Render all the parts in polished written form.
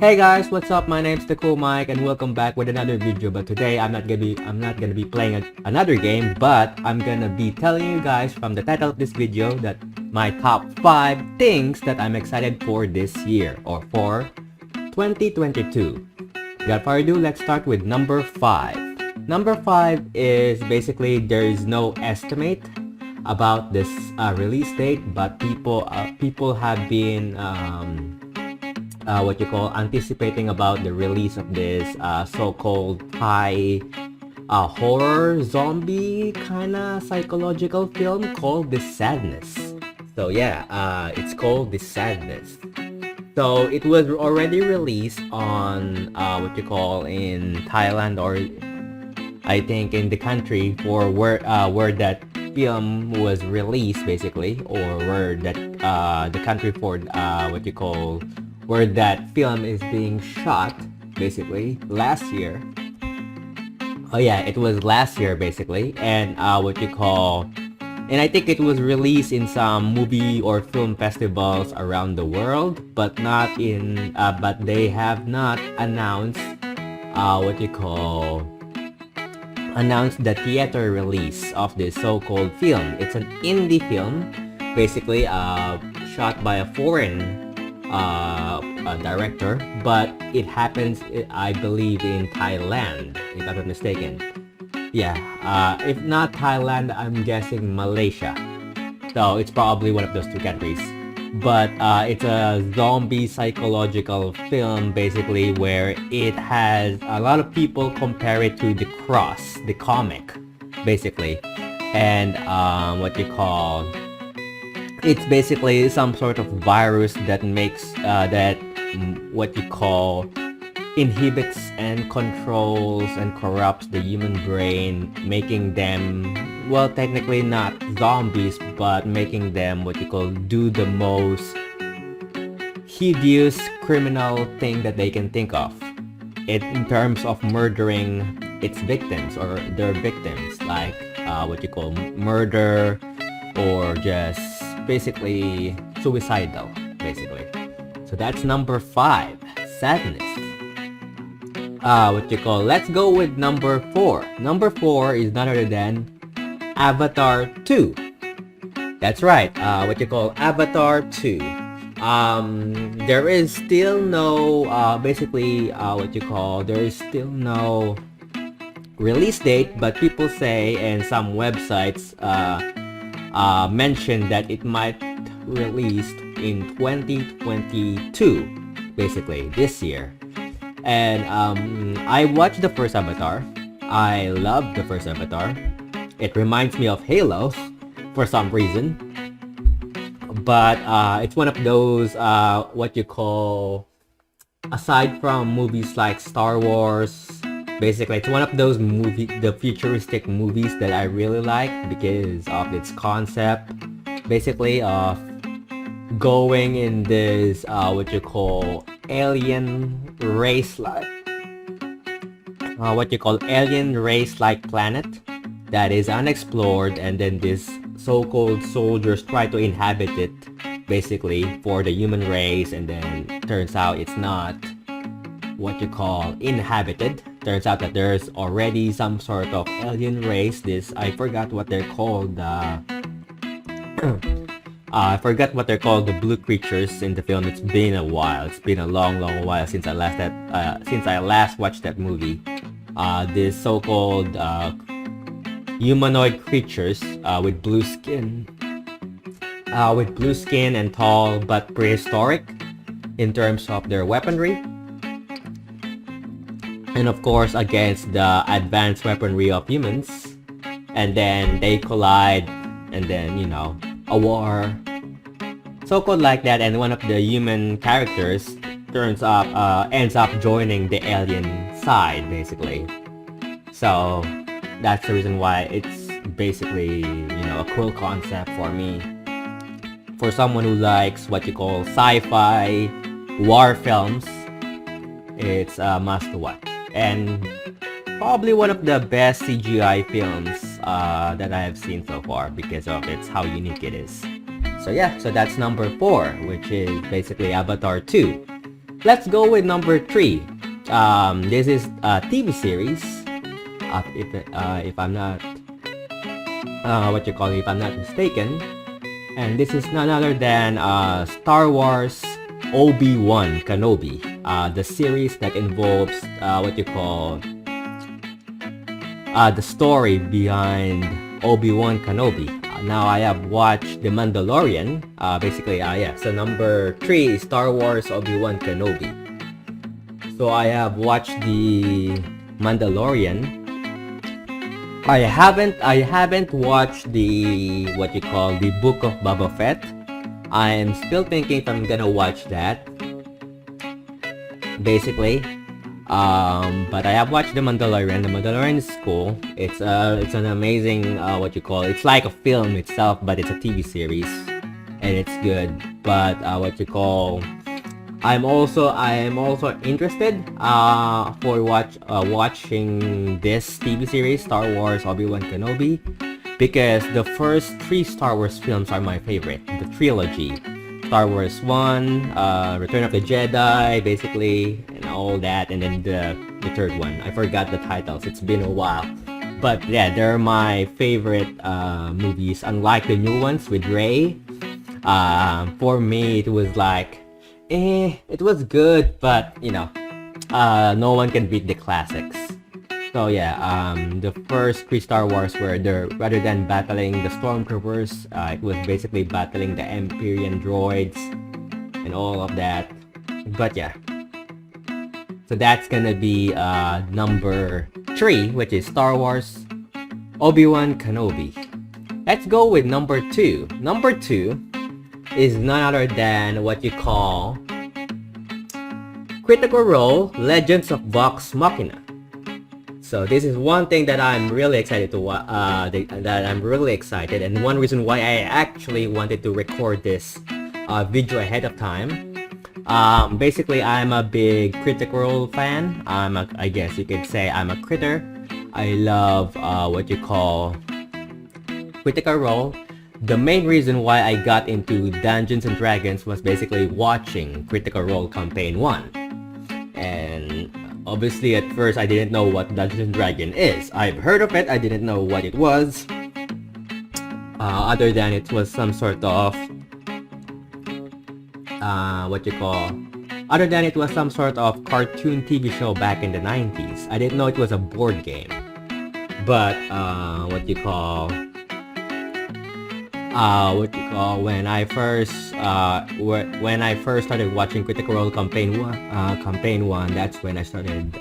Hey guys, what's up? My name's the Cool Mike and welcome back with another video. But today I'm not gonna be playing another game, but I'm gonna be telling you guys from the title of this video that my top 5 things that I'm excited for this year or for 2022. Without further ado, let's start with number 5. Number 5 is basically there is no estimate about this release date, but people have been anticipating about the release of this so-called Thai horror zombie kind of psychological film called The Sadness. So yeah, it's called The Sadness. So it was already released on in Thailand, or I think in the country for where that film was released, basically, or where that the country for where that film is being shot, basically, last year. Oh yeah, it was last year, basically. And and I think it was released in some movie or film festivals around the world, but not in but they have not announced announced the theater release of this so-called film. It's an indie film, basically shot by a foreign director, but it happens, I believe, in Thailand, if I'm not mistaken. Yeah, if not Thailand, I'm guessing Malaysia. So it's probably one of those two countries. But it's a zombie psychological film, basically, where it has a lot of people compare it to The Cross, the comic, basically. And it's basically some sort of virus that makes inhibits and controls and corrupts the human brain, making them, well, technically not zombies, but making them do the most hideous criminal thing that they can think of, in terms of murdering its victims or their victims, like murder, or just basically suicidal, basically. So that's number 5, Sadness. Let's go with number 4. Number 4 is none other than Avatar 2. That's right, Avatar 2. There is still no there is still no release date, but people say, and some websites mentioned that it might released in 2022, basically this year. And I watched the first Avatar. I loved the first Avatar. It reminds me of Halo for some reason. But it's one of those aside from movies like Star Wars, basically it's one of those the futuristic movies that I really like because of its concept, basically, of going in this alien race like planet that is unexplored, and then this so-called soldiers try to inhabit it, basically, for the human race, and then turns out it's not inhabited. Turns out that there's already some sort of alien race. I forgot what they're called. I forgot what they're called, the blue creatures in the film. It's been a while. It's been a long while since I last watched that movie. This so-called humanoid creatures with blue skin and tall, but prehistoric in terms of their weaponry. And of course, against the advanced weaponry of humans. And then they collide, and then, a war, so-called like that, and one of the human characters ends up joining the alien side, basically. So that's the reason why it's basically, a cool concept for me. For someone who likes sci-fi war films, it's a must-watch. And probably one of the best CGI films that I have seen so far because of how unique it is. So yeah, so that's number 4, which is basically Avatar 2. Let's go with number 3. This is a TV series. If I'm not if I'm not mistaken, and this is none other than Star Wars Obi-Wan Kenobi, the series that involves the story behind Obi-Wan Kenobi. Now I have watched The Mandalorian. So number 3 is Star Wars Obi-Wan Kenobi. So I have watched The Mandalorian. I haven't watched the the Book of Boba Fett. I am still thinking if I'm gonna watch that. Basically. But I have watched The Mandalorian. The Mandalorian is cool. It's an amazing it's like a film itself, but it's a TV series, and it's good. But I am also interested for watching this TV series, Star Wars Obi-Wan Kenobi, because the first 3 Star Wars films are my favorite. The trilogy. Star Wars 1, Return of the Jedi, basically, and all that, and then the third one. I forgot the titles, it's been a while. But yeah, they're my favorite movies, unlike the new ones with Rey. For me, it was like, it was good, but, no one can beat the classics. So yeah, the first 3 Star Wars were there, rather than battling the stormtroopers, it was basically battling the Empyrean droids and all of that. But yeah, so that's gonna be number 3, which is Star Wars Obi-Wan Kenobi. Let's go with number 2. Number 2 is none other than Critical Role Legends of Vox Machina. So this is one thing that I'm really excited and one reason why I actually wanted to record this video ahead of time. Basically, I'm a big Critical Role fan. I guess you could say I'm a critter. I love Critical Role. The main reason why I got into Dungeons and Dragons was basically watching Critical Role Campaign 1. And obviously, at first, I didn't know what Dungeons & Dragons is. I've heard of it, I didn't know what it was. Other than it was some sort of... Other than it was some sort of cartoon TV show back in the 90s. I didn't know it was a board game. But, when I first started watching Critical Role Campaign 1, that's when I started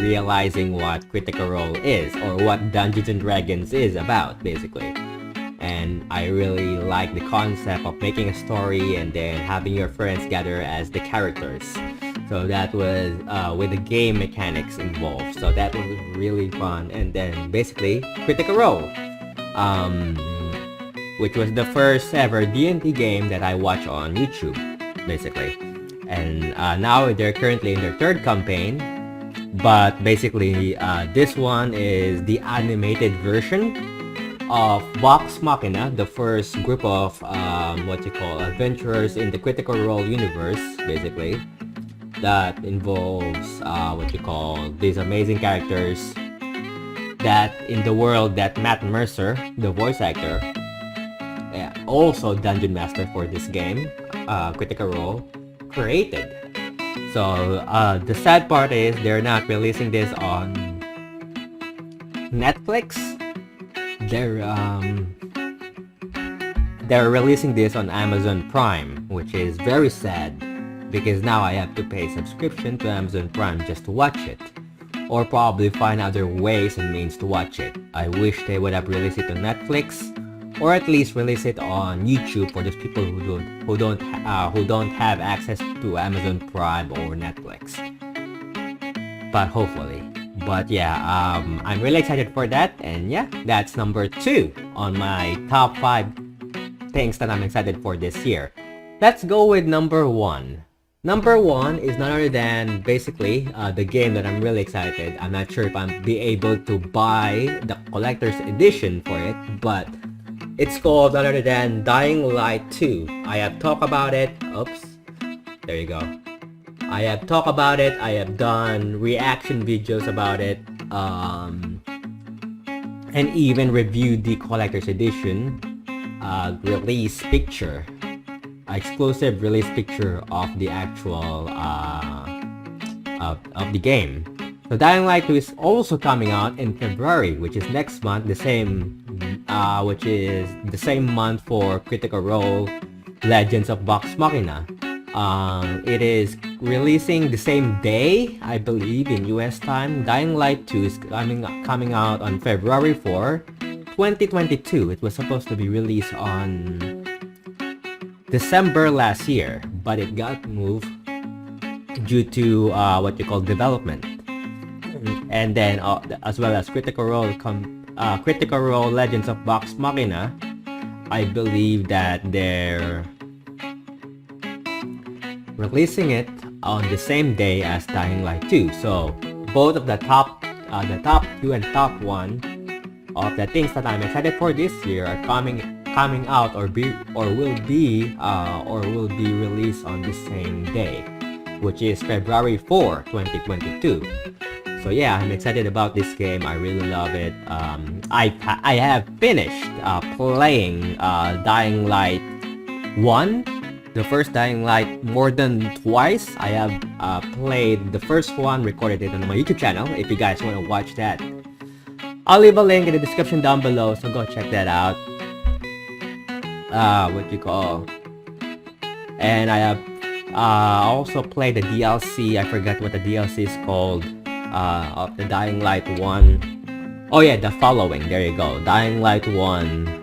realizing what Critical Role is, or what Dungeons and Dragons is about, basically. And I really like the concept of making a story and then having your friends gather as the characters. So that was with the game mechanics involved. So that was really fun. And then basically Critical Role, which was the first ever D&D game that I watched on YouTube, basically. And now they're currently in their 3rd campaign, but basically this one is the animated version of Vox Machina, the first group of adventurers in the Critical Role universe, basically, that involves these amazing characters that in the world that Matt Mercer, the voice actor, also Dungeon Master for this game, Critical Role, created. So the sad part is they're not releasing this on Netflix. They're releasing this on Amazon Prime, which is very sad because now I have to pay subscription to Amazon Prime just to watch it, or probably find other ways and means to watch it. I wish they would have released it on Netflix, or at least release it on YouTube for those people who don't have access to Amazon Prime or Netflix. But hopefully. But yeah, I'm really excited for that, and yeah, that's number 2 on my top 5 things that I'm excited for this year. Let's go with number 1. Number 1 is none other than basically the game that I'm really excited. I'm not sure if I'll be able to buy the collector's edition for it, but it's called none other than Dying Light 2. I have talked about it. There you go. I have talked about it. I have done reaction videos about it. And even reviewed the collector's edition release picture, exclusive release picture of the actual of the game. So Dying Light 2 is also coming out in February, which is next month, which is the same month for Critical Role Legends of Vox Machina. It is releasing the same day, I believe, in US time. Dying Light 2 is coming out on February 4, 2022. It was supposed to be released on December last year, but it got moved due to what you call development. And then as well as Critical Role Legends of Vox Machina, I believe that they're releasing it on the same day as Dying Light 2. So both of the top 2 and top 1 of the things that I'm excited for this year are coming out or will be released on the same day, which is February 4, 2022. So yeah, I'm excited about this game. I really love it. I have finished playing Dying Light 1, the first Dying Light, more than twice. I have played the first one, recorded it on my YouTube channel. If you guys want to watch that, I'll leave a link in the description down below, so go check that out. And I have also played the DLC. I forgot what the DLC is called of the Dying Light 1. Oh yeah, The Following. There you go. Dying Light 1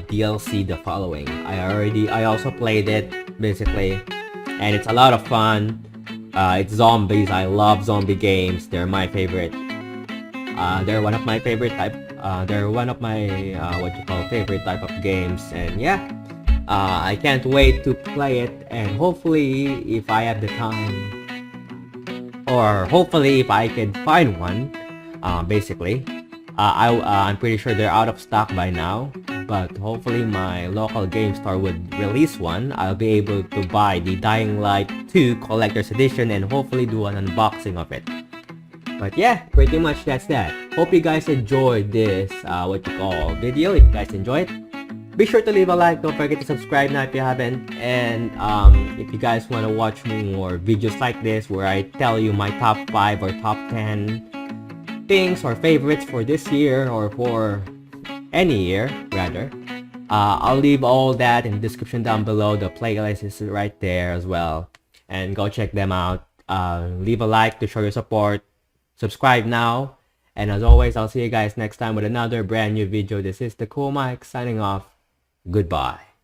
DLC, The Following. I also played it, basically, and it's a lot of fun. It's zombies. I love zombie games. They're my favorite. They're one of my favorite type. They're one of my favorite type of games, and yeah, I can't wait to play it. And hopefully, if I have the time, or hopefully if I can find one, basically, I'm pretty sure they're out of stock by now. But hopefully my local game store would release one. I'll be able to buy the Dying Light 2 Collector's Edition and hopefully do an unboxing of it. But yeah, pretty much that's that. Hope you guys enjoyed this video. If you guys enjoyed it, be sure to leave a like. Don't forget to subscribe now if you haven't. And if you guys want to watch more videos like this where I tell you my top 5 or top 10 things or favorites for this year, or for any year rather, I'll leave all that in the description down below. The playlist is right there as well, and go check them out. Leave a like to show your support. Subscribe now, and as always, I'll see you guys next time with another brand new video. This is the Cool Mike signing off. Goodbye.